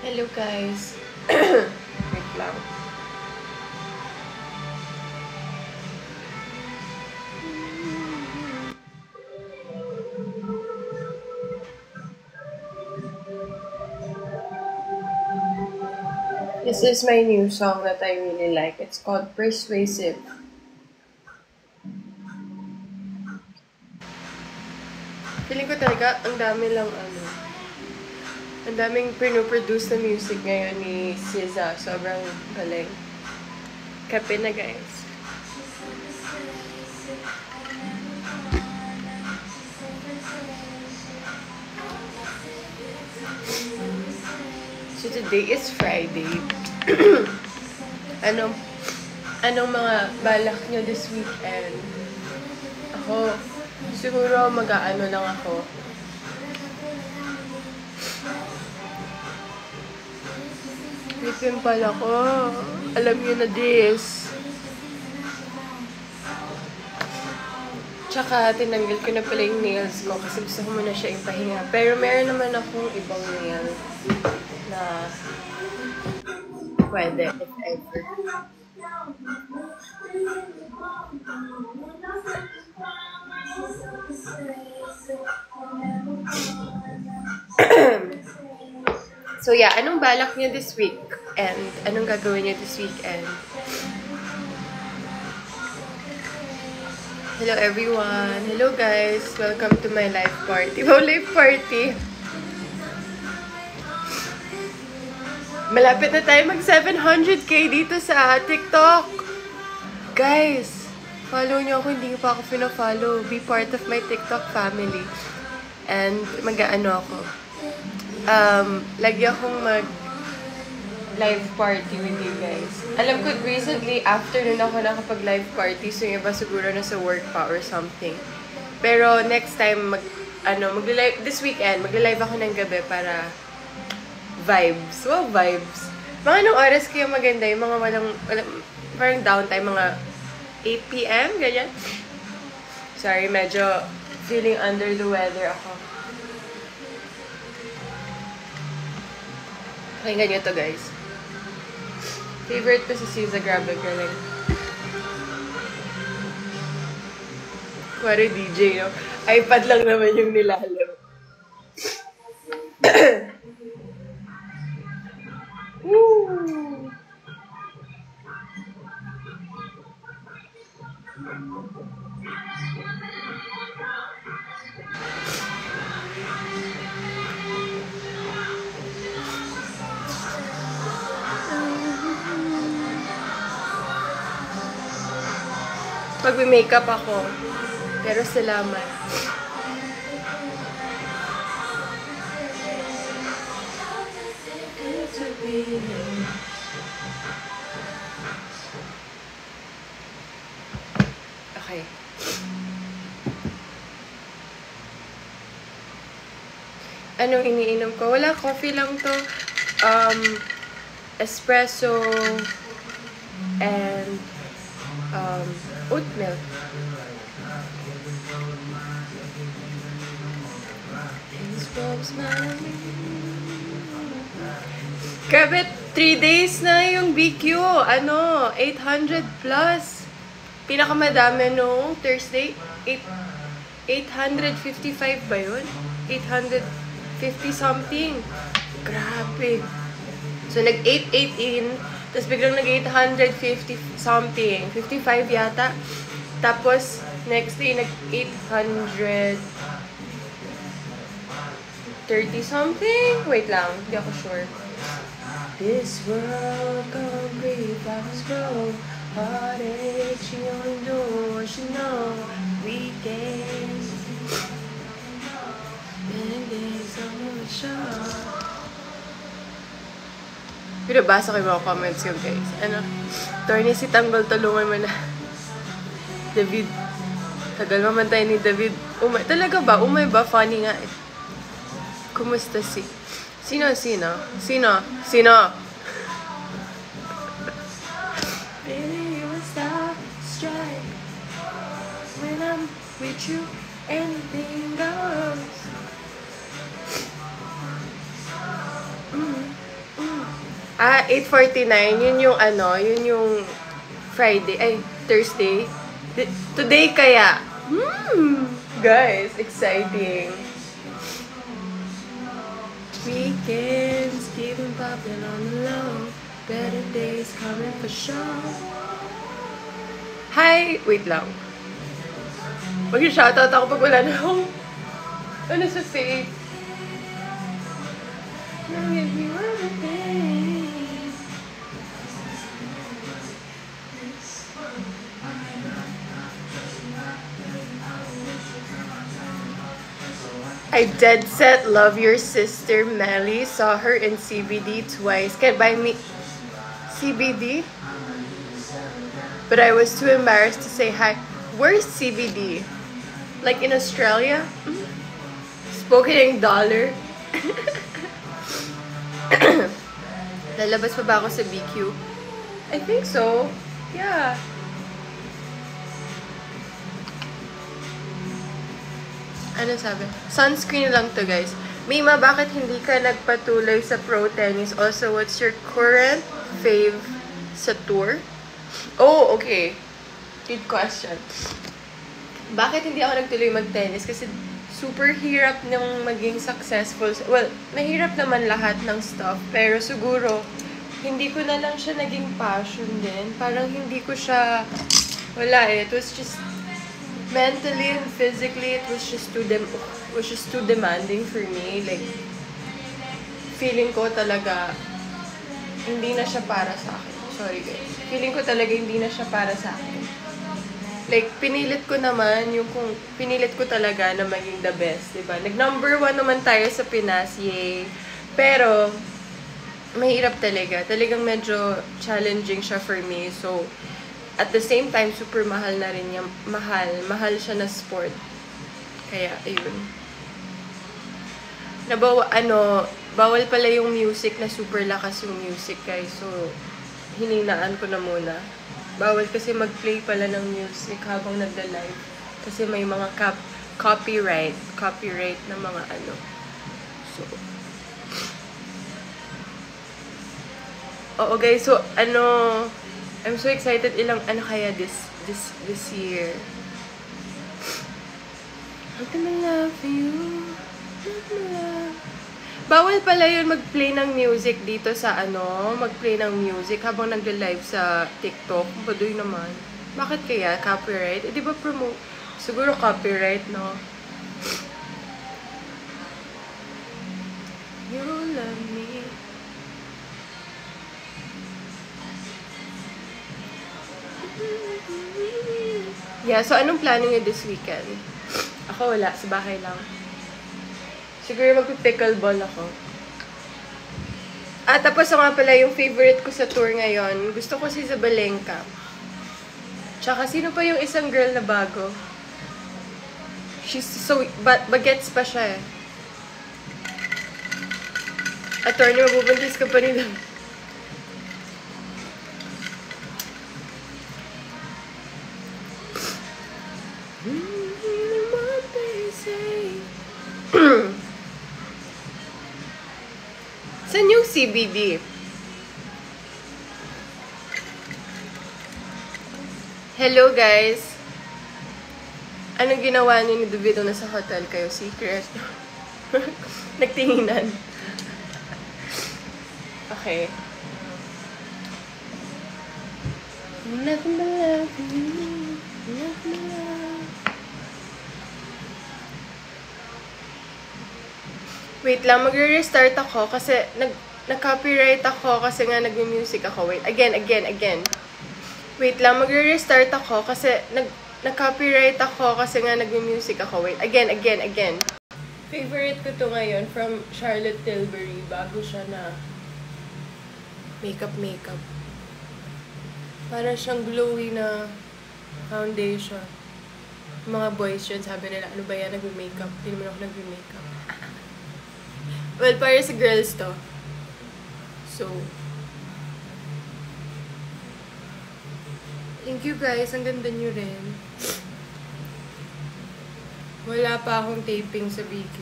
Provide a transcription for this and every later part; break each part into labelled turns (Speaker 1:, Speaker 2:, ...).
Speaker 1: Hello guys. Wait lang. This is my new song that I really like. It's called Persuasive. Feeling ko talaga ang dami lang ang daming pinoproduce na music ngayon ni SZA. Sobrang galing. Kape na guys. So today is Friday. Anong mga balak nyo this weekend? Ako, siguro mag-aano lang ako. May pimple ako. Alam niyo na this. Tsaka, tinanggal ko na pala yung nails ko kasi gusto ko muna siya ipahinga. Pero meron naman akong ibang nail na pwede, if ever. So yeah, anong balak niyo this week? And anong gagawin niyo this weekend? Hello everyone! Hello guys! Welcome to my live party. Wow, live party! Malapit na tayo mag 700k dito sa TikTok! Guys! Follow niyo ako, hindi pa ako pina-follow. Be part of my TikTok family. And mag-aano ako. Lagi akong live party with you guys. Alam ko, recently, afternoon ako nakapag-live party, so yung iba siguro nasa work pa or something. Pero next time, this weekend, mag-live ako ng gabi para vibes. Wow, vibes. Mga anong oras kayo maganda? Yung mga walang parang downtime, mga 8 p.m., ganyan. Sorry, medyo feeling under the weather ako. Pakinggan nyo to, guys. Favorite ko si SZA, grabe galing. Kuwari DJ, no? iPad lang naman yung nilalaro. Woo! Pag-makeup ako. Pero salamat. Okay. Anong iniinom ko? Wala, coffee lang to. Espresso and oat milk. Grabe, 3 days na yung BQ. 800 plus. Pinakamadami nung Thursday, 855 ba yun? 850 something. Grabe. So, nag-818, tapos biglang nag-850 something. 55 yata. Tapos, next day, nag-830 something. Wait lang, hindi ako sure. This world, concrete flowers grow. Heartache, she only knows, she know. Weekends. And days on the show. Binabasa ko yung mga comments ko, guys. Attorney si Tanggol, tulungan mo na. David. Tagal mamantay ni David. Umay. Talaga ba? Umay ba? Funny nga eh. Kumusta si? Sino? Baby, you a star strike. When I'm with you, anything goes. 8:49. Yun yung yun yung Friday. Ay, Thursday. Today kaya. Guys, exciting. Weekends, keeping popping on the low. Better days coming for sure. Hi! Wait lang. Mag-shoutout ako pag wala na akong ano sa face. Now if you wanna think. I dead set love your sister Melly. Saw her in CBD twice. Can buy me CBD? But I was too embarrassed to say hi. Where's CBD? Like in Australia? Spoken in dollar. Lalabas pa ba ako sa BQ? I think so. Yeah. Ano sabi? Sunscreen lang to, guys. Mima, bakit hindi ka nagpatuloy sa pro tennis? Also, what's your current fave sa tour? Oh, okay. Good question. Bakit hindi ako nagtuloy mag-tennis? Kasi super hirap ng maging successful. Well, mahirap naman lahat ng stuff. Pero siguro, hindi ko na lang siya naging passion din. Parang hindi ko siya, wala eh. It was just, mentally and physically, it was just too demanding for me. Like, feeling ko talaga, hindi na siya para sa akin. Sorry guys. Feeling ko talaga hindi na siya para sa akin. Like, pinilit ko naman pinilit ko talaga na maging the best, diba? Nag-number 1 naman tayo sa Pinas, yay! Pero, mahirap talaga. Talagang medyo challenging siya for me. So, at the same time, super mahal na rin niya. Mahal siya na sport. Kaya, ayun. Bawal pala yung music na super lakas yung music, guys. So, hininaan ko na muna. Bawal kasi mag-play pala ng music habang nagda-live. Kasi may mga copyright na mga ano. So, oo guys, so I'm so excited ilang kaya this year. I'm gonna love you. Bawal pala yun mag-play ng music dito sa mag-play ng music habang nagla-live sa TikTok. Baduy naman. Bakit kaya? Copyright? Eh, di ba promote? Siguro copyright, no? You love me. Yeah, so anong plano niyo this weekend? Ako wala, sa bahay lang. Siguro mag-pickleball ako. Tapos nga pala yung favorite ko sa tour ngayon. Gusto ko si Zabalenka. Tsaka sino pa yung isang girl na bago? She's so, bagets pa siya eh. Attorney, mabubuntis ka pa nila. Saan yung CBD? Hello guys! Anong ginawa niyo ni Duvito na sa hotel kayo? Secret? Nagtinginan. Okay. Nothing but love for you. Nothing but love. Wait lang, magre-restart ako kasi nag-copyright ako kasi nga nag-music ako. Wait, again. Wait lang, magre-restart ako kasi nag-copyright ako kasi nga nag-music ako. Wait, again. Favorite ko to ngayon from Charlotte Tilbury. Bago siya na makeup. Para siyang glowy na foundation. Mga boys yun, sabi nila, ano ba yan, nag-makeup? Hindi naman ako nag-makeup. Well, para sa girls to. So, thank you guys. Ang ganda nyo rin. Wala pa akong taping sa BQ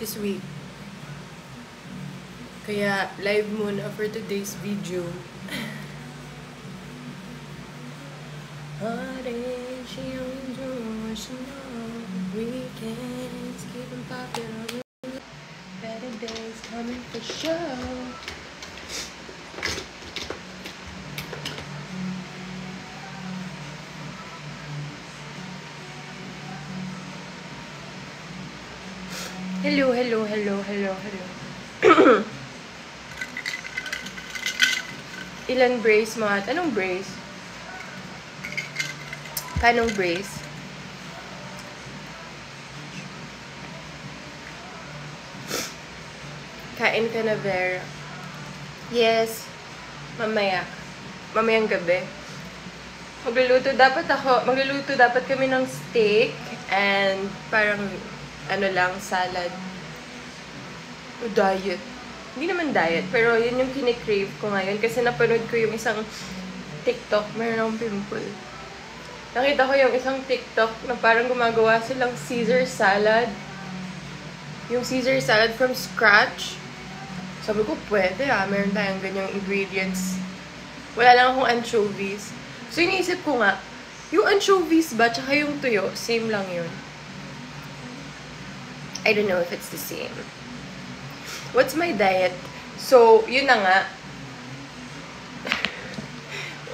Speaker 1: this week. Kaya, live muna for today's video. Heartache, she only knows she knows. Weekends, keep them popping on. Better days coming for sure. Hello, hello, hello, hello, hello. Ilan brace mo at? Anong brace? Kanong brace? Kain ka na, Vera? Yes. Mamaya. Mamayang gabi. Magluluto dapat kami ng steak and parang ano lang, salad. O diet. Hindi naman diet, pero yun yung kinikrave ko ngayon kasi napanood ko yung isang TikTok, meron akong pimple. Nakita ko yung isang TikTok na parang gumagawa silang Caesar salad. Yung Caesar salad from scratch. Sabi ko, pwede meron tayong ganyang ingredients. Wala lang akong anchovies. So, iniisip ko nga, yung anchovies ba, tsaka yung tuyo, same lang yun. I don't know if it's the same. What's my diet? So, yun na nga.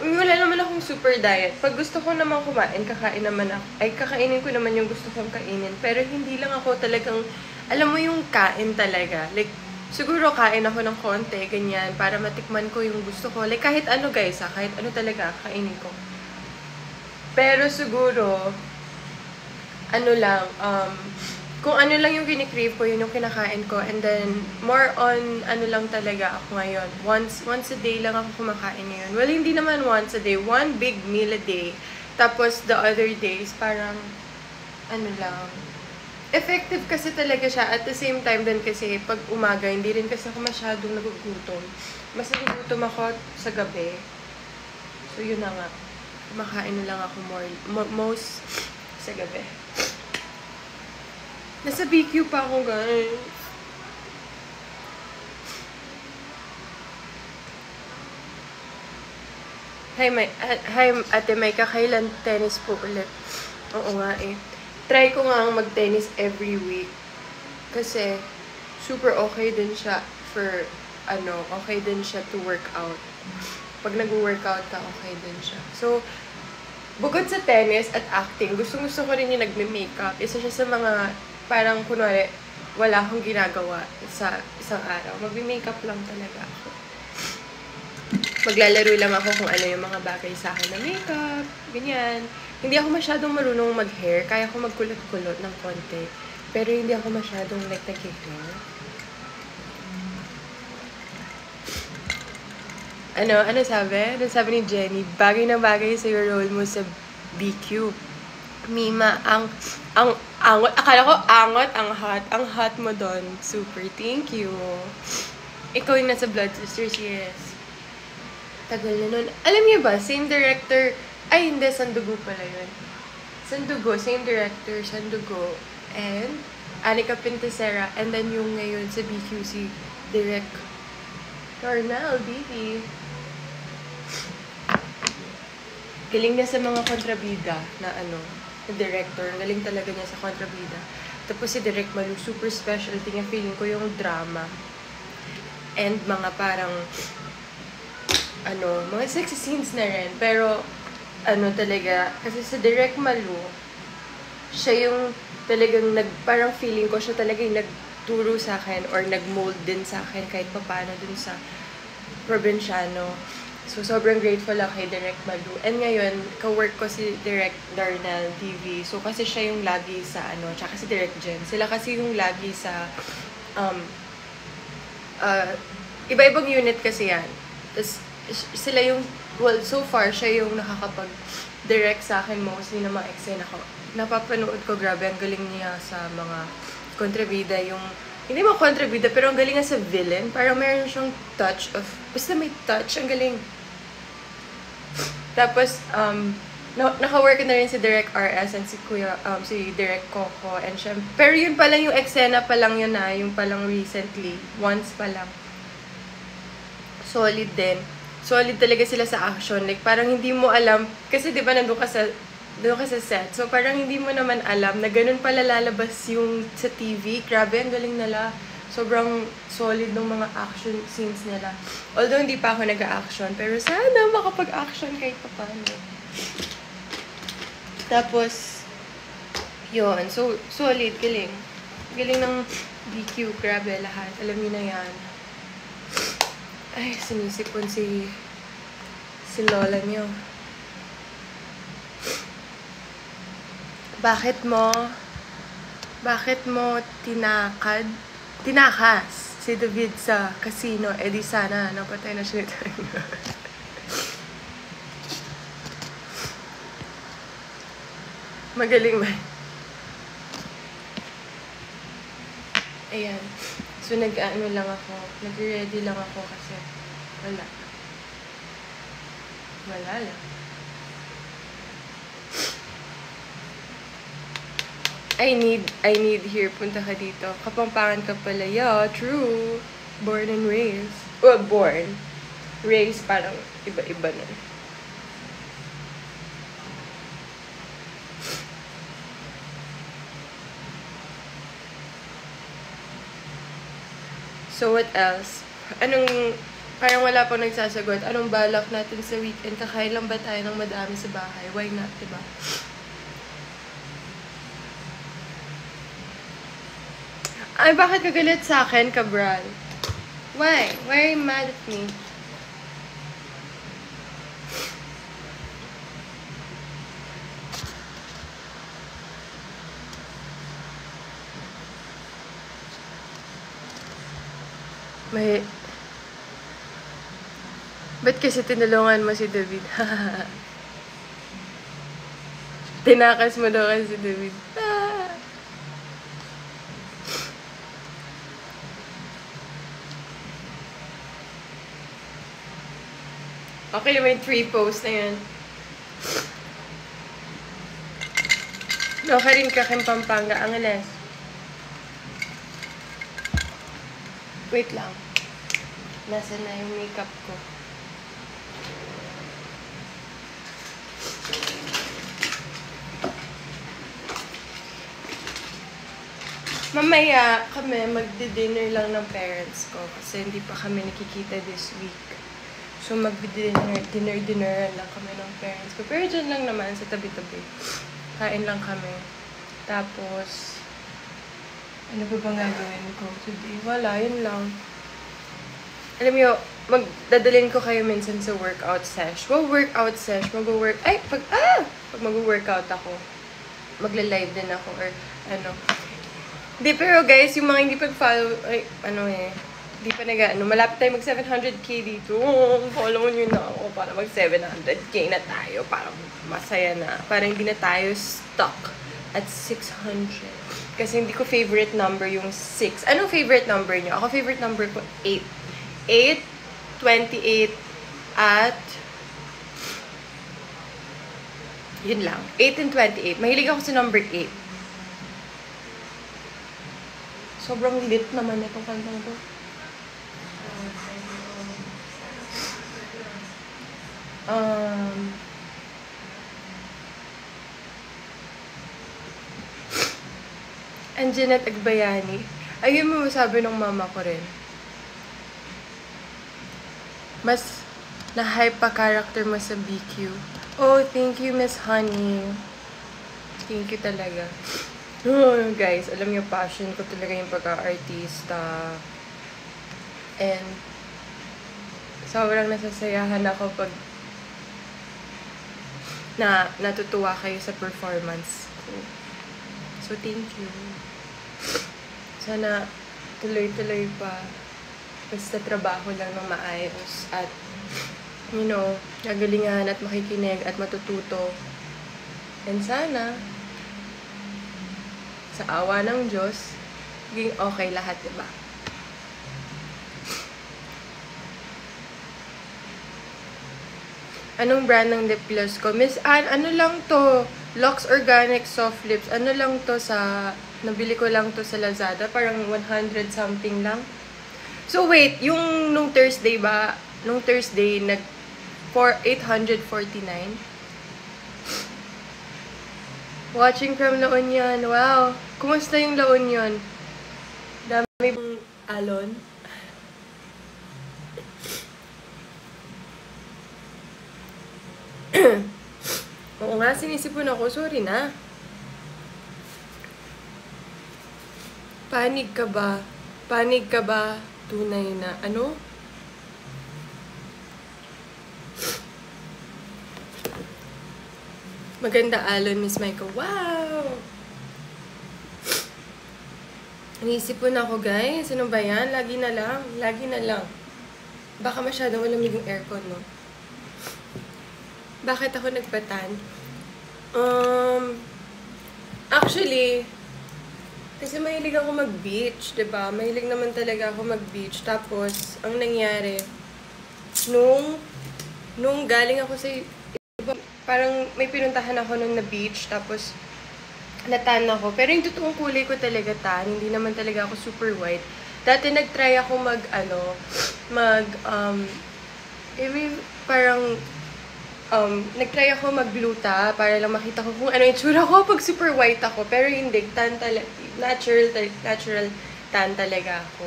Speaker 1: Wala naman akong super diet. Pag gusto ko naman kumain, kakainin ko naman yung gusto kong kainin. Pero hindi lang ako talagang, alam mo yung kain talaga. Like, siguro kain ako ng konti, ganyan, para matikman ko yung gusto ko. Like, kahit ano guys, kahit ano talaga, kainin ko. Pero siguro, ano lang, kung ano lang yung kinikrave ko, yun yung kinakain ko. And then, more on, ano lang talaga ako ngayon. Once a day lang ako kumakain ngayon. Well, hindi naman once a day. One big meal a day. Tapos, the other days, parang, ano lang. Effective kasi talaga siya. At the same time din kasi, pag umaga, hindi rin kasi ako masyadong nagugutom. Mas nagugutom ako sa gabi. So, yun na nga. Kumakain na lang ako most sa gabi. Nasa BQ pa ako, guys. Hi, Ate Maika, kailan tennis po ulit? Oo nga eh. Try ko nga mag-tennis every week. Kasi, super okay din siya for, okay din siya to work out. Pag nag-workout ka, okay din siya. So, bukod sa tennis at acting, gusto ko rin yung nagme-makeup. Isa siya sa mga parang kunwari, wala akong ginagawa sa isang araw. Magme-makeup lang talaga ako. Maglalaro lang ako kung ano yung mga bagay sa akin na makeup, ganyan. Hindi ako masyadong marunong mag-hair. Kaya ko magkulot-kulot ng konti. Pero hindi ako masyadong nag-hair. Ano sabi? Ano sabi ni Jenny? Bagay na bagay sa your role mo sa BQ. Mima, ang angot. Akala ko angot, ang hot mo doon. Super, thank you. Ikaw yung nasa Blood Sisters, yes. Tagal na nun. Alam niyo ba, same director, ay hindi, Sandugo pala yun. Sandugo, same director, Sandugo, and Anika Pintesera, and then yung ngayon sa BQC, Direk Darnell, Bibi. Galing niya sa mga kontrabida na director. Galing talaga niya sa kontrabida. Tapos si Direk Malu, super specialty niya. Feeling ko yung drama. And mga parang, mga sexy scenes na rin. Pero, talaga, kasi si Direk Malu, siya yung talagang parang feeling ko, siya talaga yung nagturo sa akin or nag-mold din sa akin kahit paano dun sa probinsyano. So, sobrang grateful ako kay Direk Malu. And ngayon, ka-work ko si Direk Darnell TV. So, kasi siya yung lagi sa tsaka si Direk Jen. Sila kasi yung lagi sa, iba-ibang unit kasi yan. Tapos, sila yung, well, so far, siya yung nakakapag-direct sa akin mostly na mga eksena ko. Napapanood ko, grabe, ang galing niya sa mga kontrabida, hindi mo kontrabida, pero ang galing nga sa villain. Parang meron siyang touch of, basta may touch, ang galing. Tapos, naka-work na rin si Direk RS and si Direk Coco and pero yun pa lang yung eksena pa lang yun yung pa lang recently. Once pa lang. solid din. Solid talaga sila sa action. Like, parang hindi mo alam, kasi di ba nandun ka sa set. So, parang hindi mo naman alam na ganun pala lalabas yung sa TV. Grabe, ang galing nila. Sobrang solid ng mga action scenes nila. Although, hindi pa ako nag-action. Pero sana makapag-action kahit pa paano. Tapos, yun. So, solid. Galing. Galing ng BQ. Grabe, lahat. Alam niyo na yan. Ay, sinisipon si lola niyo. Bakit mo tinakas si David sa casino? Eh di sana, napatay na siya nito. Magaling ba? Ayan. So, nag-ano lang ako. Nag-ready lang ako kasi wala. Wala lang. I need here. Punta ka dito. Kapampangan ka pala. Yeah, true. Born and raised. Well, born. Raised, parang iba-iba na. So, what else? Parang wala pang nagsasagot. Anong balak natin sa weekend? Kakain lang ba tayo ng madami sa bahay? Why not, diba? Ay, bakit ka galit sa akin, Cabral? Why? Why are you mad at me? Ba't kasi tinulungan mo si David? Tinakas mo daw kasi si David. Okay naman yung 3 posts na yun. Okay rin ka kang Pampanga, Angeles. Wait lang. Nasa na yung makeup ko. Mamaya kami magdi-dinner lang ng parents ko kasi hindi pa kami nakikita this week. So dinner lang kami ng parents ko. Pero dyan lang naman sa tabi-tabi. Kain lang kami. Tapos, ano ba bang gagawin ko today? Wala, yun lang. Alam niyo, magdadalhin ko kayo minsan sa workout sesh. Pag mag-workout ako, magla-live din ako or ano. Hindi, pero guys, yung mga hindi pag-follow, hindi pa malapit tayo mag 700k dito. Follow nyo na ako para mag 700k na tayo. Para masaya na. Para hindi na tayo stuck at 600. Kasi hindi ko favorite number yung 6. Anong favorite number nyo? Ako favorite number ko 8. 8, 28, at yun lang. 8 and 28. Mahilig ako sa number 8. Sobrang lit naman itong kantang to. Anjanette Agbayani. Ayun mo masabi ng mama ko rin. Mas na-hype pa character mo sa BQ. Oh, thank you, Miss Honey. Thank you talaga. Oh, guys, alam niyo, passion ko talaga yung pagka-artista. And sobrang nasasayahan ako pag natutuwa kayo sa performance ko. So, thank you. Sana tuloy-tuloy pa. Basta trabaho lang ng maayos. At, gagalingan at makikinig at matututo. And sana, sa awa ng Diyos, maging okay lahat, diba? Anong brand ng lip gloss ko? Miss Anne, ano lang to? Lux Organic Soft Lips. Ano lang to nabili ko lang to sa Lazada. Parang 100 something lang. So wait, yung nung Thursday ba, nung Thursday, 849. Watching from La Union. Wow! Kumusta yung La Union? Dami bang alon? Oo nga, sinisipon ako. Sorry na. Panig ka ba? Panig ka ba? Tunay na. Ano? Maganda alon, Miss Michael. Wow! Naisipon ako, guys. Ano ba yan? Lagi na lang. Lagi na lang. Baka masyadong malamig yung aircon, no? Bakit ako nagpatan? Actually, kasi mahilig ako mag-beach, diba? Mahilig naman talaga ako mag-beach. Tapos, ang nangyari, nung galing ako sa parang may pinuntahan ako nun na beach, tapos natan ako. Pero yung totoong kulay ko talaga tan, hindi naman talaga ako super white. Dati nag-try ako nag-try ako mag-gluta para lang makita ko kung ano yung tsura ko pag super white ako. Pero hindi, tan talaga, natural tan talaga ako.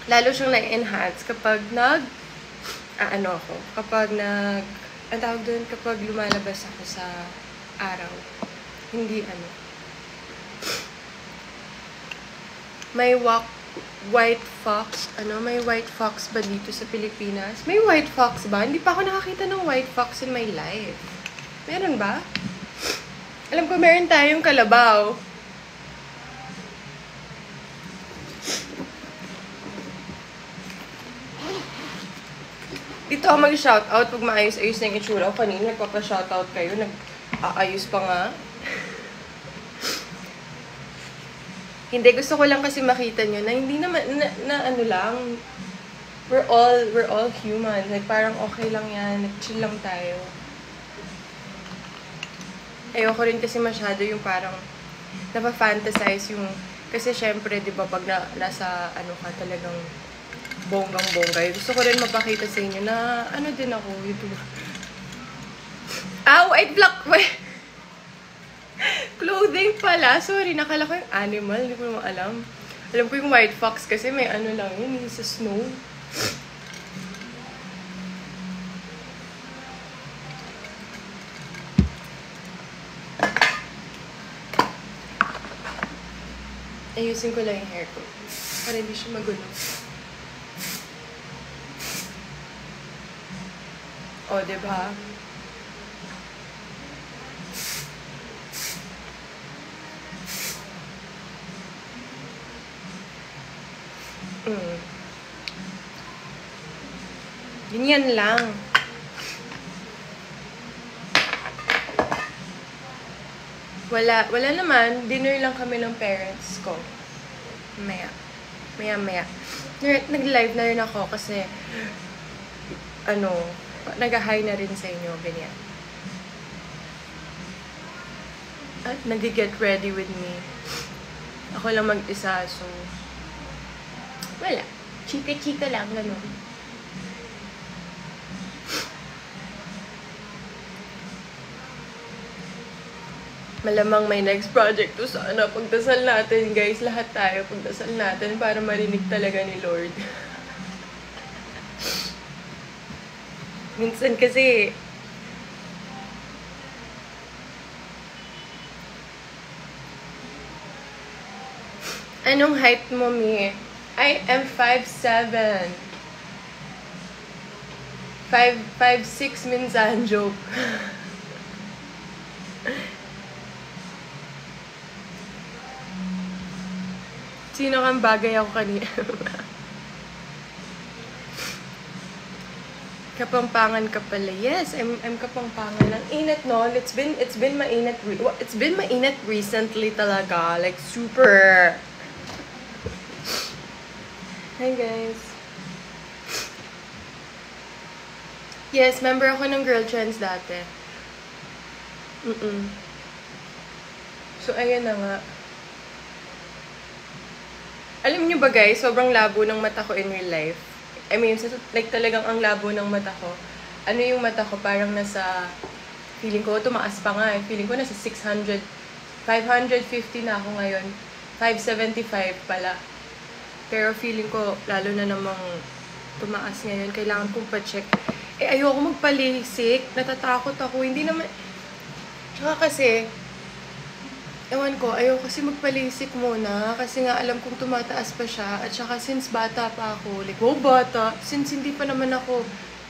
Speaker 1: Lalo siyang na-enhance kapag ang tawag doon, kapag lumalabas ako sa araw. Hindi May white fox. May white fox ba dito sa Pilipinas? May white fox ba? Hindi pa ako nakakita ng white fox in my life. Meron ba? Alam ko meron tayong kalabaw. Dito ako mag-shoutout pag maayos-ayos na yung itsura ko. Kanina nagpapa-shoutout kayo. Nag-aayos pa nga. Hindi, gusto ko lang kasi makita nyo na hindi naman, we're all human. Like, parang okay lang yan. Nag-chill lang tayo. Ayoko rin kasi masyado yung parang napafantasize yung, kasi syempre, di ba, pag nasa, ka talagang bonggang-bongga. Gusto ko rin mapakita sa inyo na, din ako, YouTuber. White black! Clothing pala. Sorry, nakala ko yung animal. Hindi ko naman alam. Alam ko yung white fox kasi may lang yun, sa snow. Ayusin ko lang yung hair ko. Para hindi siya magulo. O, diba? Ganyan lang. Wala naman. Dinner lang kami ng parents ko. Maya. Nag-live na rin ako kasi nag-hi na rin sa inyo, ganyan. At nag-get ready with me. Ako lang mag-isa, so wala. Chika-chika lang, gano'n. Malamang may next project to sana. Pagdasal natin, guys. Lahat tayo, pagdasal natin para marinig talaga ni Lord. Minsan kasi, anong height mo, Mi? I am 5'7". 5'6" minsan, joke. Sino kang bagay ako kanina? Kapampangan ka pala. Yes, I'm kapampangan. Ang init, no? It's been mainit recently talaga. Like, super. Hi, guys. Yes, member ako ng Girl Trends dati. So, ayun na nga. Alam niyo ba, guys, sobrang labo ng mata ko in real life. I mean, like talagang ang labo ng mata ko. Ano yung mata ko? Parang nasa, feeling ko, tumaas pa nga eh. Feeling ko nasa 600, 550 na ako ngayon. 575 pala. Pero feeling ko, lalo na namang tumaas ngayon. Kailangan kong pa-check. Eh, ayoko magpalisik. Natatakot ako. Hindi naman, tsaka kasi, ewan ko, ayoko kasi magpalisik muna. Kasi nga, alam kong tumataas pa siya. At saka, since bata pa ako, like, wow, bata. Since hindi pa naman ako,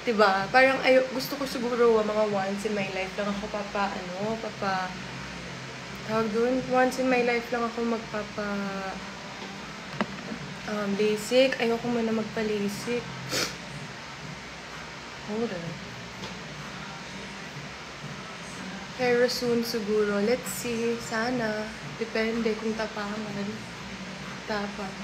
Speaker 1: diba? Parang, gusto ko siguro, mga once in my life lang ako tawag dun, once in my life lang ako basic. Ayoko muna magpalisik. Hold on. Pero soon siguro. Let's see. Sana. Depende kung tapangan. Tapang.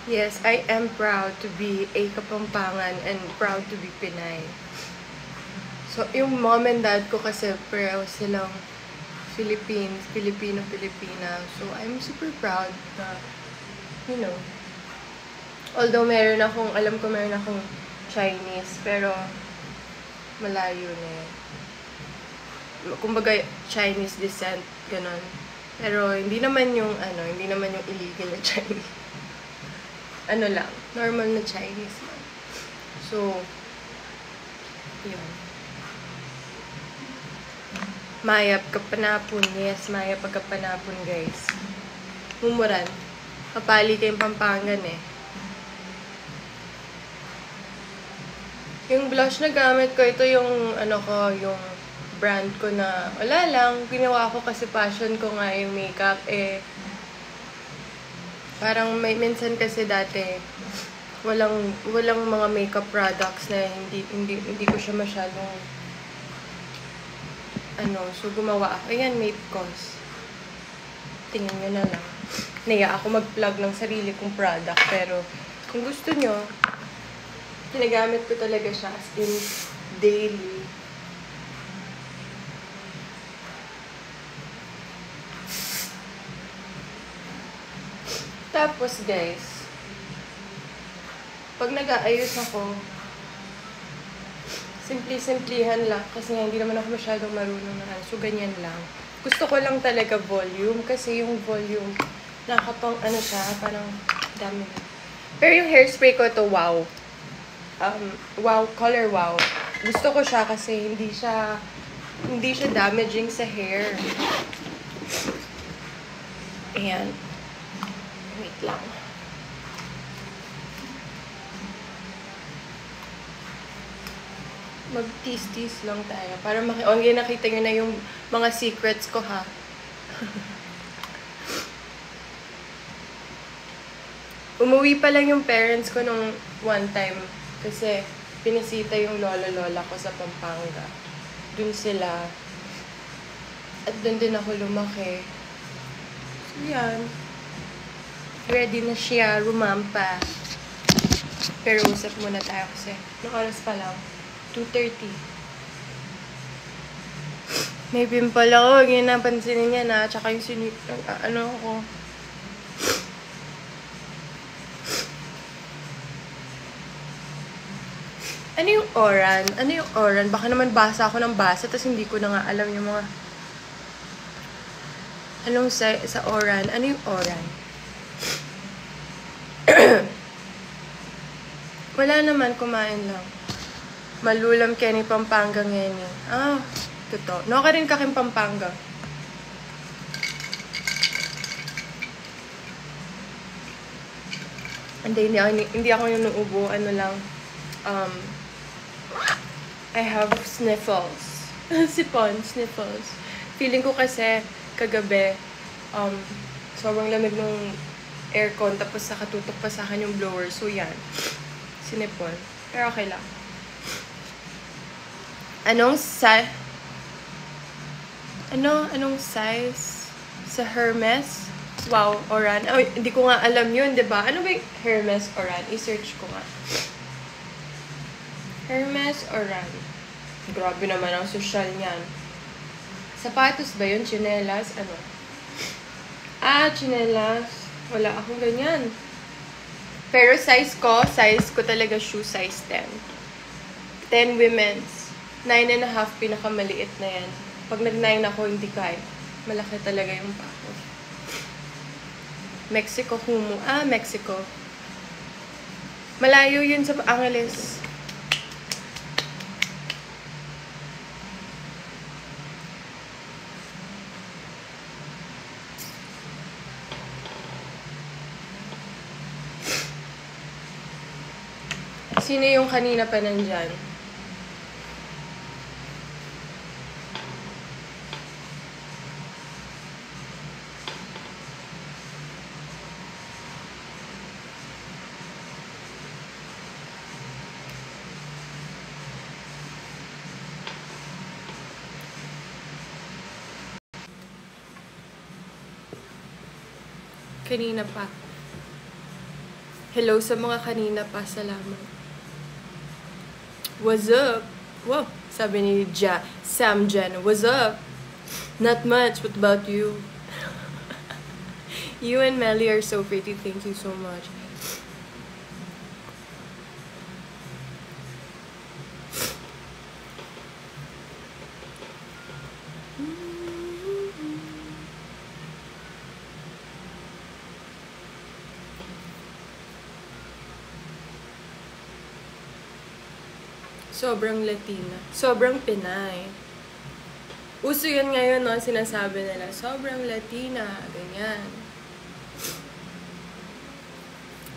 Speaker 1: Yes, I am proud to be a Kapampangan and proud to be Pinay. So, yung mom and dad ko kasi pareho silang Filipino-Filipina. So, I'm super proud na, you know, although alam ko meron akong Chinese, pero malayo na yun. Kumbaga, Chinese descent, ganun. Pero, hindi naman yung illegal na Chinese. Ano lang, normal na Chinese lang. So, yun. Mayap kapanapon. Yes, mayap pagkapanapon, guys. Mumuran. Kapali kayong Pampangan eh. Yung blush na gamit ko, ito yung yung brand ko na wala lang. Ginawa ko kasi passion ko nga yung makeup eh. Parang minsan kasi dati walang mga makeup products na hindi ko siya masyadong so gumawa ako. Ayan, Mate Cos. Tingnan nyo na lang. Naya ako mag-plug ng sarili kong product. Pero, kung gusto nyo, ginagamit ko talaga siya as in daily. Tapos, guys, pag nag-aayos ako, simplihan lang. Kasi hindi naman ako masyadong marunong na. So, ganyan lang. Gusto ko lang talaga volume. Kasi yung volume, nakapang parang dami na. Pero yung hairspray ko ito, wow. Color wow. Gusto ko siya kasi hindi siya damaging sa hair. Ayan. Wait lang. Mag-tease lang tayo. Para nakita nyo na yung mga secrets ko, ha? Umuwi pa lang yung parents ko nung one time. Kasi pinisita yung lolo-lola ko sa Pampanga. Dun sila. At dun din ako lumaki. So, yan. Ready na siya. Rumampa. Pero usap muna tayo kasi nung oras pa lang. 2:30. May pimple ako. Huwag yun napansinin niya na. Tsaka yung ako. Ano yung oran? Baka naman basa ako ng basa tapos hindi ko na nga alam yung mga anong sa oran. Ano yung oran? Wala naman, kumain lang. Malulam Kenny Pampanga ngayon. Totoo. No ka rin kaking Pampanga. Hindi ako yung nauubo. I have sniffles. Sniffles. Feeling ko kasi kagabi, sobrang lamig ng aircon tapos nakatutok pa sa akin yung blower. So yan. Sinipon. Pero okay lang. Anong size sa Hermes? Wow, Oran. Hindi ko nga alam yun, diba? Ano ba yung Hermes Oran? I-search ko nga. Hermes Oran. Grabe naman ang social niyan. Sapatos ba yun? Chinelas? Ano? Chinelas. Wala akong ganyan. Pero size ko talaga shoe size 10. 10 women's. 9.5 pinakamaliit na yan. Pag nag-9 ako, hindi kaya. Malaki talaga yung pa ko. Mexico, Humo. Mexico. Malayo yun sa Angeles. Sino yung kanina pa nandyan? Kanina pa. Hello sa mga kanina pa. Salamat. What's up? Whoa, sabi ni Sam Jen. What's up? Not much. What about you? You and Melly are so pretty. Thank you so much. Sobrang Latina. Sobrang Pinay. Uso yun ngayon, no? Sinasabi nila, sobrang Latina. Ganyan.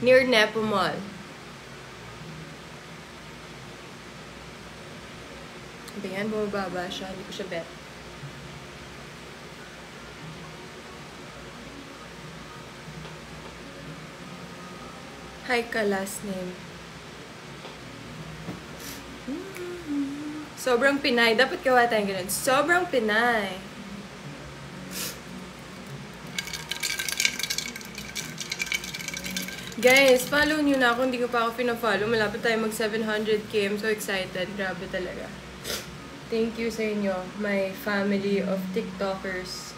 Speaker 1: Near Nepo Mall. Ganyan, bumababa siya. Hindi ko siya bet. Hi ka, last name. Sobrang Pinay. Dapat gawa tayong ganun. Sobrang Pinay. Guys, follow nyo na ako. Hindi ko pa ako pina-follow. Malapit tayo mag 700k. I'm so excited. Grabe talaga. Thank you sa inyo, my family of TikTokers.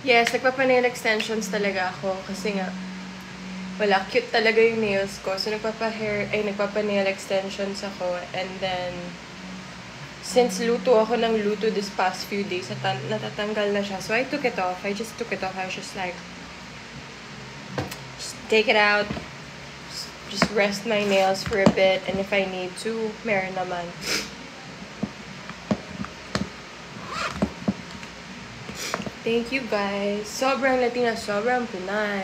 Speaker 1: Yes, nagpapa-nail extensions talaga ako kasi nga wala, cute talaga yung nails ko. So nagpapa-nail extensions ako, and then since luto ako ng luto this past few days, natatanggal na siya. So I took it off. I just took it off. I was just like, just take it out. Just rest my nails for a bit, and if I need to, meron naman. Thank you, guys. Sobrang Latina, sobrang Pinay.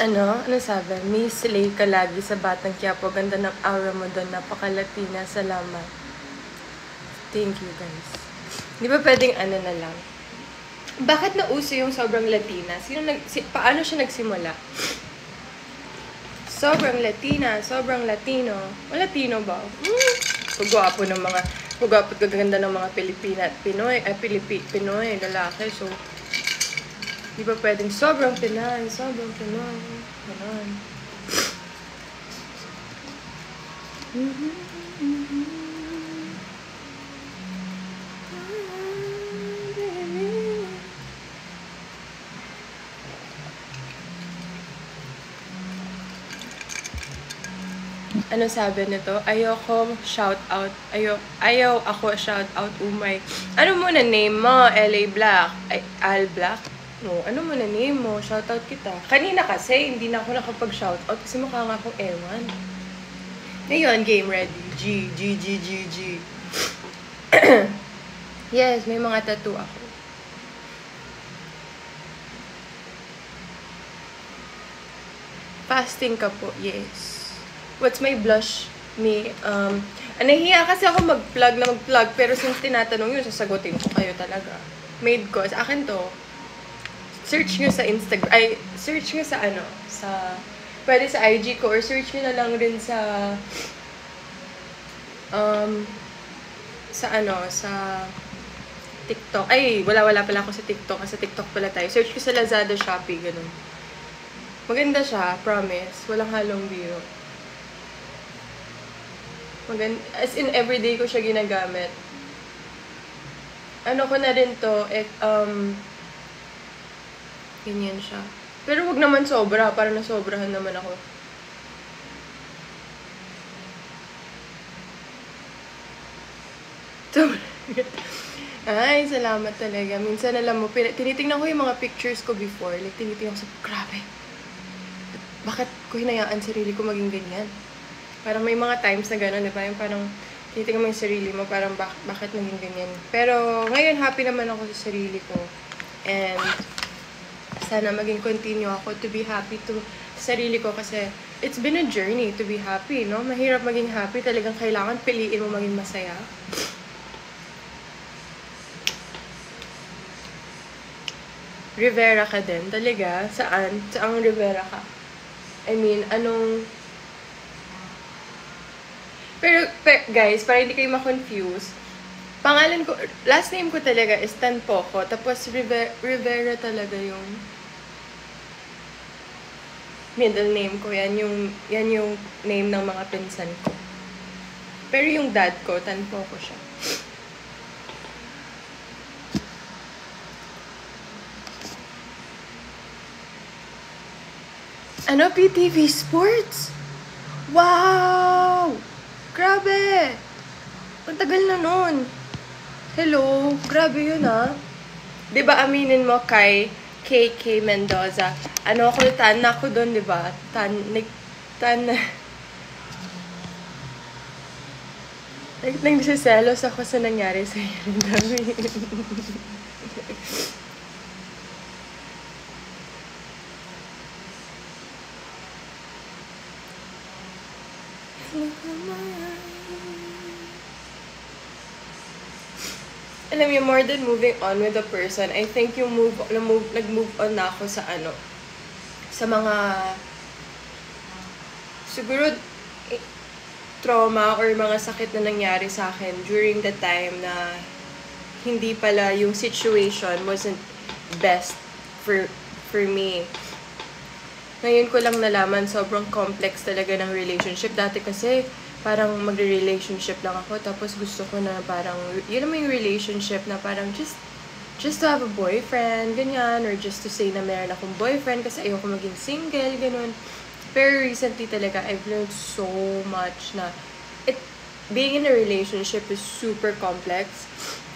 Speaker 1: Ano sabi? Miss Slay ka lagi sa Batang Quiapo. Ganda ng aura mo doon. Napaka-Latina. Salamat. Thank you, guys. Di ba pwedeng ano na lang? Bakit nauso yung sobrang Latina? Paano siya nagsimula? Sobrang Latina, sobrang Latino. O Latino ba? Pagwapo ng mga, pagwapo at gaganda ng mga Pilipina at Pinoy, Pinoy, lalaki. So, di ba pwedeng sobrang Pinay, sobrang Pinoy. Ganon. Ano sabi nito? Ayoko shout out. Ayaw ako shout out, umay. Ano mo na name mo? LA Black? Al Black? No, ano mo na name mo? Shout out kita. Kanina kasi, hindi na ako nakapag-shout out kasi mukha nga akong ewan. Ngayon, game ready. G. Yes, may mga tattoo ako. Fasting ka po, yes. What's my blush? Nahiya kasi ako mag-plug, pero since tinatanong yun, sasagutin ko kayo talaga. Made ko. Sa akin to. search nyo sa Instagram, ay, search nyo sa ano, pwede sa IG ko, or search nyo na lang rin sa, sa TikTok. Ay, wala pala ako sa TikTok. Sa TikTok pala tayo. Search ko sa Lazada, Shopee, ganun. Maganda siya, promise. Walang halong biro. As in, everyday ko siya ginagamit. Ano ko na rin to, ganyan siya. Pero wag naman sobra, para nasobrahan naman ako. Ay, salamat talaga. Minsan, alam mo, tinitingnan ko yung mga pictures ko before. Like, tinitingnan ko sa, grabe. Bakit ko hinayaan sarili ko maging ganyan? Parang may mga times na gano'n, di ba? Yung parang tinitingnan mo yung sarili mo, parang bakit naging ganyan. Pero ngayon, happy naman ako sa sarili ko. And sana maging continue ako to be happy sa sarili ko kasi it's been a journey to be happy, no? Mahirap maging happy. Talagang kailangan piliin mo maging masaya. Rivera ka din? Talaga? Saan? Saang Rivera ka? I mean, anong... Pero guys, para hindi kayo ma-confuse, pangalan ko, last name ko talaga is Tan Poco, tapos Rivera talaga yung middle name ko. Yan yung name ng mga pinsan ko. Pero yung dad ko, Tan Poco siya. Ano? PTV Sports? Wow! Grabe! Ang tagal na nun. Hello? Grabe yun, ah. Diba aminin mo kay KK Mendoza? Ano ako, tan ako doon, diba? Nagsiselos ako sa nangyari sa iyo. Dami. Alam mo, more than moving on with a person, I think yung nag-move on na ako sa sa mga, siguro, trauma or mga sakit na nangyari sa akin during the time na hindi pala yung situation wasn't best for me. Ngayon ko lang nalaman, sobrang complex talaga ng relationship. Dati kasi, parang magre-relationship lang ako, tapos gusto ko na parang, yun naman yung relationship na parang just to have a boyfriend, ganyan, or just to say na meron akong boyfriend kasi ayoko maging single, ganun. Pero recently talaga, I've learned so much na being in a relationship is super complex.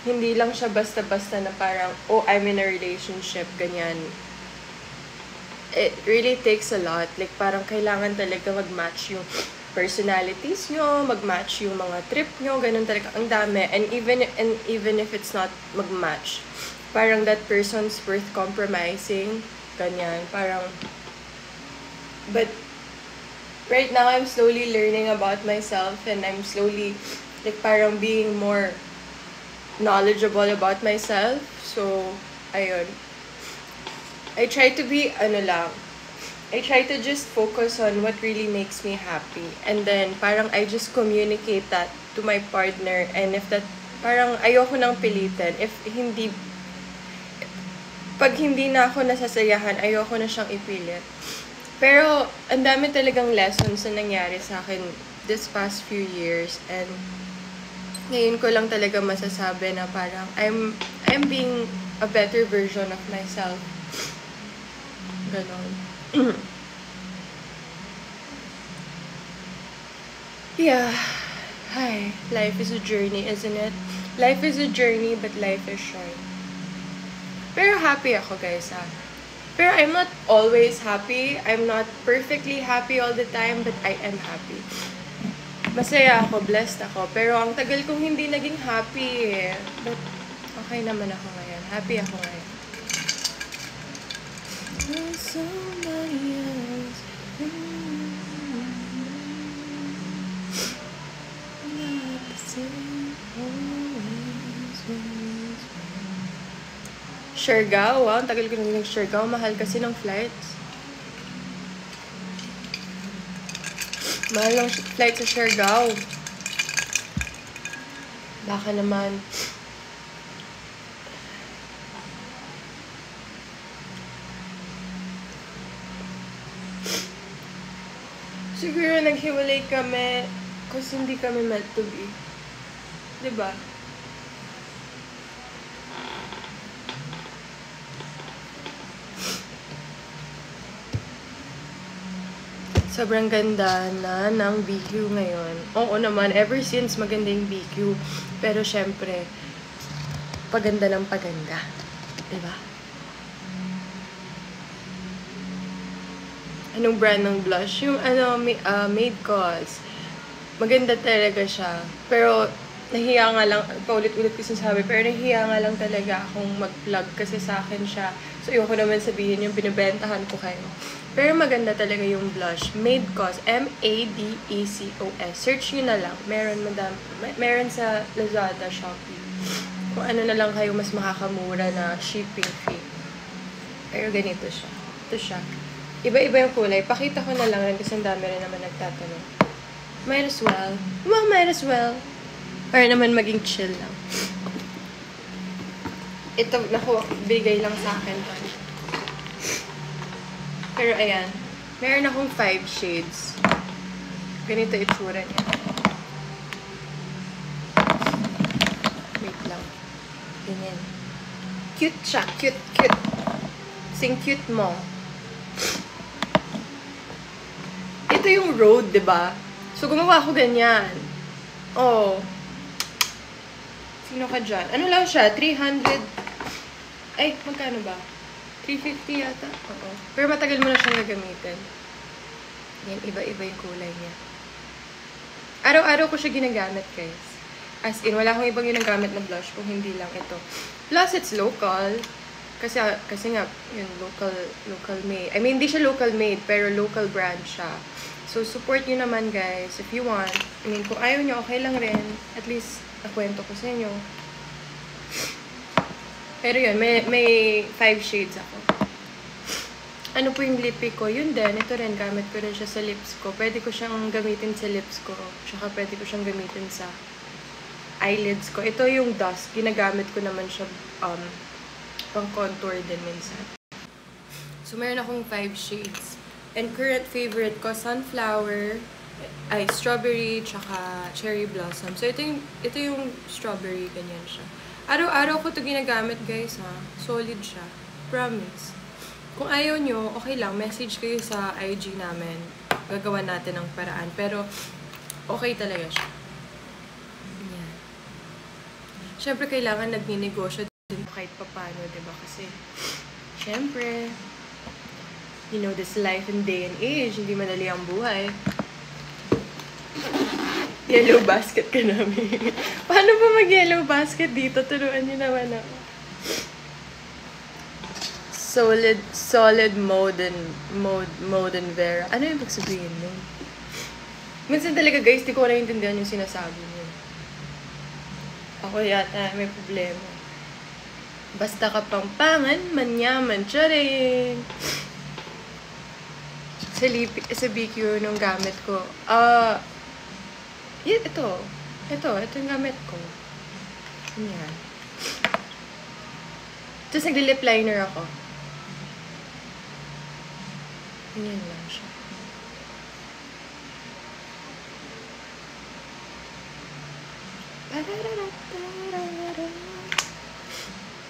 Speaker 1: Hindi lang siya basta-basta na parang, oh, I'm in a relationship, ganyan. It really takes a lot. Like, parang kailangan talaga mag-match yung personalities nyo, mag-match yung mga trip nyo, ganun talaga, ang dami. And even if it's not mag-match, parang that person's worth compromising, ganyan, parang, but, right now, I'm slowly learning about myself, and I'm slowly, like, parang being more knowledgeable about myself, so, ayun. I try to be, I try to just focus on what really makes me happy. And then, parang I just communicate that to my partner. And if that, parang ayoko nang pilitin. Pag hindi na ako nasasayahan, ayoko na siyang ipilit. Pero, ang dami talagang lessons na nangyari sa akin this past few years. And, ngayon ko lang talaga masasabi na parang I'm being a better version of myself. Ganon. Yeah. Hi. Life is a journey, isn't it? Life is a journey, but life is short. Pero happy ako, guys, ha? Pero I'm not always happy. I'm not perfectly happy all the time, but I am happy. Masaya ako, blessed ako. Pero ang tagal kong hindi naging happy, eh. But okay naman ako ngayon. Happy ako ngayon. Somebody else. Not the same always. Siargao, wow. Ang tagal ko nang Siargao. Mahal kasi ng flights. Mahal ng flight sa Siargao. Baka naman. Siguro naghiwalay kami kasi hindi kami meant to be. Diba? Sobrang ganda na ng BQ ngayon. Oo naman, ever since maganda yung BQ. Pero syempre, paganda ng paganda. Diba? Anong brand ng blush? Yung Made Cause. Maganda talaga siya. Pero, nahiya nga lang, paulit-ulit ko sinasabi, pero nahiya nga lang talaga akong mag-plug kasi sa akin siya. So, ayoko naman sabihin yung binibentahan ko kayo. Pero maganda talaga yung blush. Made Cause. M-A-D-E-C-O-S. Search nyo na lang. Meron sa Lazada, Shopee. Kung ano na lang kayo mas makakamura na shipping fee. Pero ganito siya. Ito siya. Iba-iba yung kulay. Pakita ko na lang rin kasi ang dami rin naman nagtatanong. Might as well. Well, might as well. Para naman maging chill lang. Ito, naku, bigay lang sa akin to. Pero ayan. Meron akong 5 shades. Ganito itsura niya. Wait lang. Ganyan. Cute siya. Cute, cute. Sing cute mo. Ito yung road, diba? So, gumawa ako ganyan. Oh. Sino ka dyan? Ano lang siya? 300... Ay, magkano ba? 350 yata? Oo. Pero matagal mo na siyang nagamitin. Yan, iba-iba yung kulay niya. Araw-araw ko siya ginagamit, guys. As in, wala akong ibang ginagamit na blush kung hindi lang ito. Plus, it's local. Kasi nga, yun, local made. I mean, hindi siya local made, pero local brand siya. So, support nyo naman, guys, if you want. I mean, kung ayaw nyo, okay lang rin. At least, nakwento ko sa inyo. Pero yun, may 5 shades ako. Ano po yung lippy ko? Yun din, ito rin, gamit ko rin siya sa lips ko. Pwede ko siyang gamitin sa lips ko. Tsaka pwede ko siyang gamitin sa eyelids ko. Ito yung dust. Ginagamit ko naman siya pang contour din minsan. So, meron akong 5 shades. And current favorite ko, sunflower, strawberry, tsaka cherry blossom. So, ito yung strawberry, ganyan siya. Araw-araw ko ito ginagamit, guys, ha. Solid siya. Promise. Kung ayaw nyo, okay lang. Message kayo sa IG namin. Gagawa natin ng paraan. Pero, okay talaga siya. Ganyan. Siyempre, kailangan nagninegosyo din kahit papano, diba? Kasi, siyempre, you know, this life and day and age, hindi madali ang buhay. Yellow basket ka namin. Paano ba mag-yellow basket dito? Turuan niyo naman ako. Solid mode and Vera. Ano yung pagsabihin nun? Minsan talaga, guys, di ko naiintindihan yung sinasabi niyo. Ako yata, may problema. Basta kapampangan, manyaman, tsaring. Sa BQ nung gamit ko. Ito yung gamit ko. Yan. Tapos nagli-lip liner ako. Yan lang siya.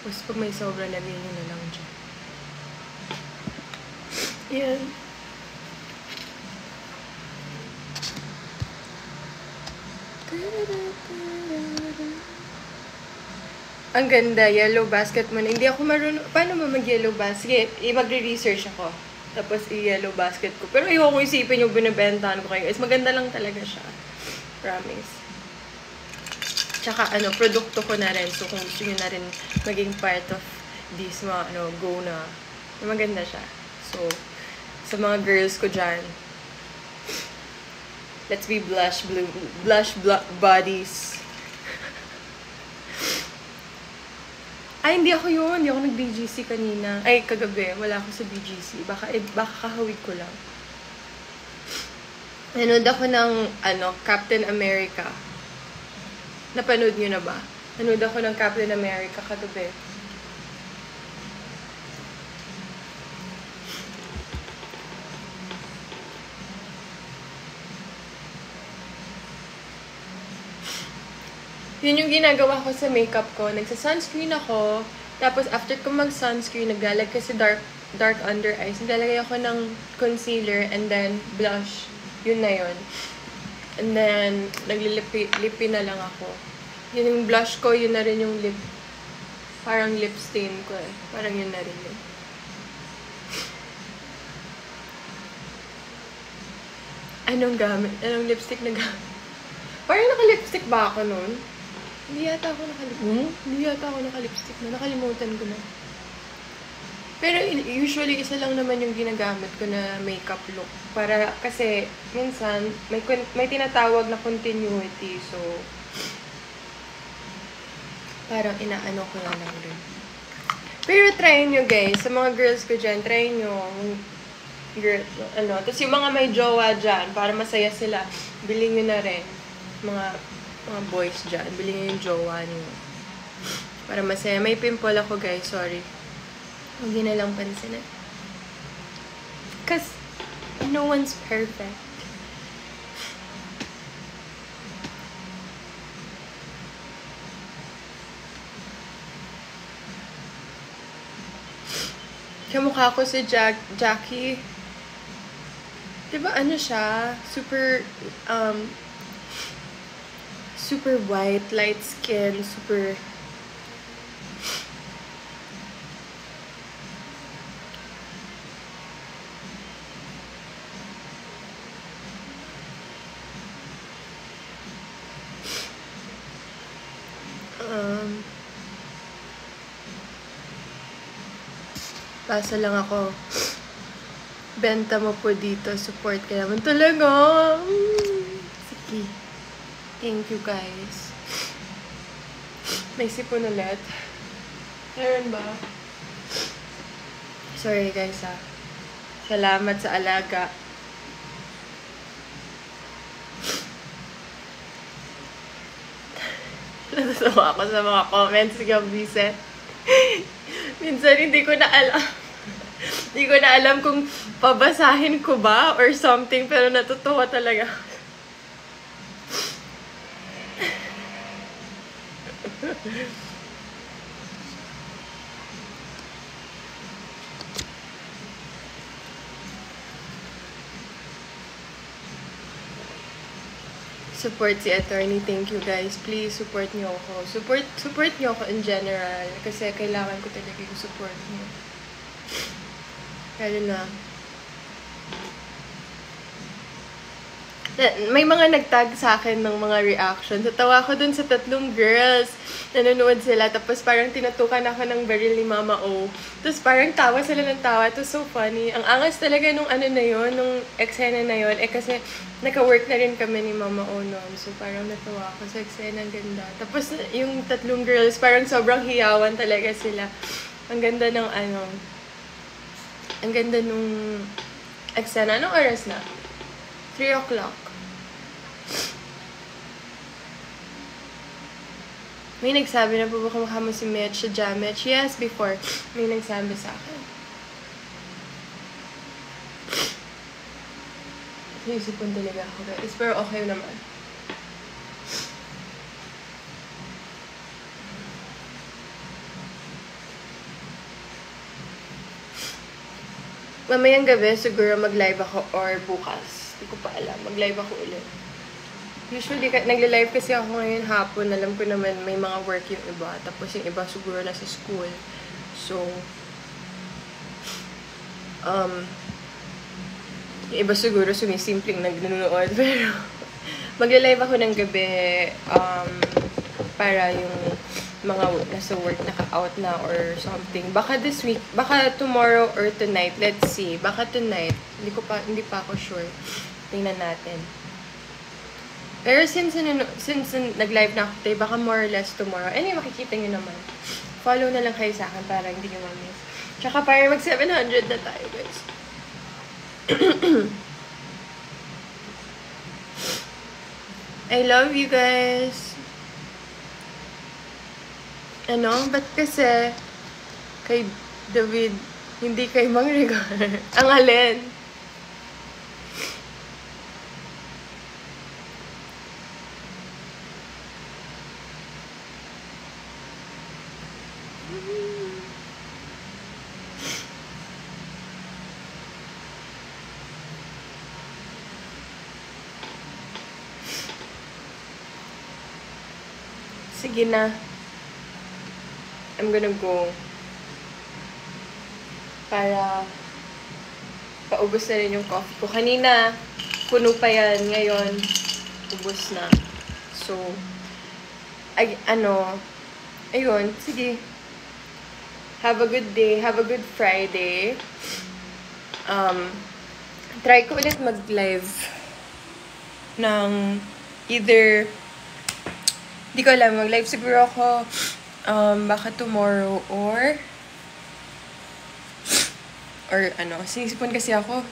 Speaker 1: Tapos pag may sobra, lagyan nyo na lang dyan. Yan. Ang ganda, yellow basket mo na. Hindi ako marunong. Paano mo mag-yellow basket? Magre-research ako. Tapos i-yellow basket ko. Pero ayoko isipin yung binibentahan ko kayo. Maganda lang talaga siya. Promise. Tsaka produkto ko na rin. So kung gusto nyo na rin maging part of this mga go na. Maganda siya. So, sa mga girls ko dyan, let's be blush bodies. Ay, hindi ako yun. Hindi ako nag-BGC kanina. Ay, kagabi. Wala ako sa BGC. Baka kahawig ko lang. Nanood ako ng, Captain America. Napanood nyo na ba? Nanood ako ng Captain America kagabi. Yun yung ginagawa ko sa makeup ko. Nagsa-sunscreen ako. Tapos, after ko mag-sunscreen, naglalagay kasi dark under eyes. Naglalagay ako ng concealer and then blush. Yun na yun. And then, naglilipi na lang ako. Yun yung blush ko, yun na rin yung lip. Parang lip stain ko eh. Parang yun na rin yun. Anong gamit? Anong lipstick na gamit? Parang naka-lipstick ba ako nun? Hindi yata ako naka-lipstick na. Nakalimutan ko na. Pero usually, isa lang naman yung ginagamit ko na makeup look. Para, kasi, minsan, may tinatawag na continuity. So, parang inaano ko na lang rin. Pero try nyo guys. Sa mga girls ko dyan, try nyo. Tapos yung mga may jowa dyan, para masaya sila, bilhin nyo na rin. Mga boys dyan, bilhin nyo yung jowa nyo. Para masaya. May pimple ako guys, sorry. Huwag na lang pansinin. Because no one's perfect. Kamukha ko si Jackie. Diba ano siya? Super white, light skin, super... Pasa lang ako. Benta mo po dito. Support ka naman talaga. Sige. Thank you, guys. May sipon ulit. Meron ba? Sorry, guys, ha. Salamat sa alaga. Natatawa ako sa mga comments ni Gabicet. Minsan, hindi ko na alam. Hindi ko na alam kung pabasahin ko ba or something, pero natutuwa talaga. Support si attorney. Thank you guys. Please support niyo ako. Support niyo ako in general kasi kailangan ko talaga yung support niyo. Lalo na may mga nagtag sa akin ng mga reactions. Natawa ako dun sa 3 girls. Nanonood sila. Tapos parang tinatukan ako ng baril ni Mama O. Tapos parang tawa sila ng tawa. It was so funny. Ang angas talaga nung ano na yun, nung eksena na yun. Kasi naka-work na rin kami ni Mama O noon. So parang natawa ako sa eksena. Ang ganda. Tapos yung 3 girls, parang sobrang hiyawan talaga sila. Ang ganda ng ang ganda nung eksena. Anong oras na? 3 o'clock. May nagsabi na po ba kamukha mo si Mitch sa Jamich? Yes, before. May nagsabi sa akin. Naisipon talaga ako guys. Pero okay naman. Mamayang gabi, siguro mag-live ako or bukas. Hindi ko pa alam. Mag-live ako ulit. Usually, nagle-live kasi ako ngayon hapon. Alam ko naman may mga work yung iba. Tapos yung iba siguro nasa school. So, yung iba siguro sumisimpleng nagnunood. Pero, magle-live ako ng gabi para yung mga nasa work naka-out na or something. Baka this week, baka tomorrow or tonight. Let's see. Baka tonight. Hindi pa ako sure. Tingnan natin. Pero since nag-live na ako today, baka more or less tomorrow. Anyway, makikita nyo naman. Follow na lang kayo sa akin para hindi nyo ma-miss. Tsaka para mag 700 na tayo, guys. I love you guys. Ano? Ba't kasi kay David, hindi kay Mang Regar? Ang alin? Sige na. I'm gonna go. Para paubos na rin yung coffee ko. Kanina, puno pa yan. Ngayon, ubos na. So, ayun, sige. Have a good day. Have a good Friday. Try ko ulit mag-live ng either, hindi ko alam, mag-live siguro ako baka tomorrow or sinisipon kasi ako.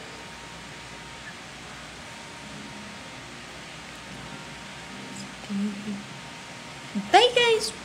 Speaker 1: Bye guys!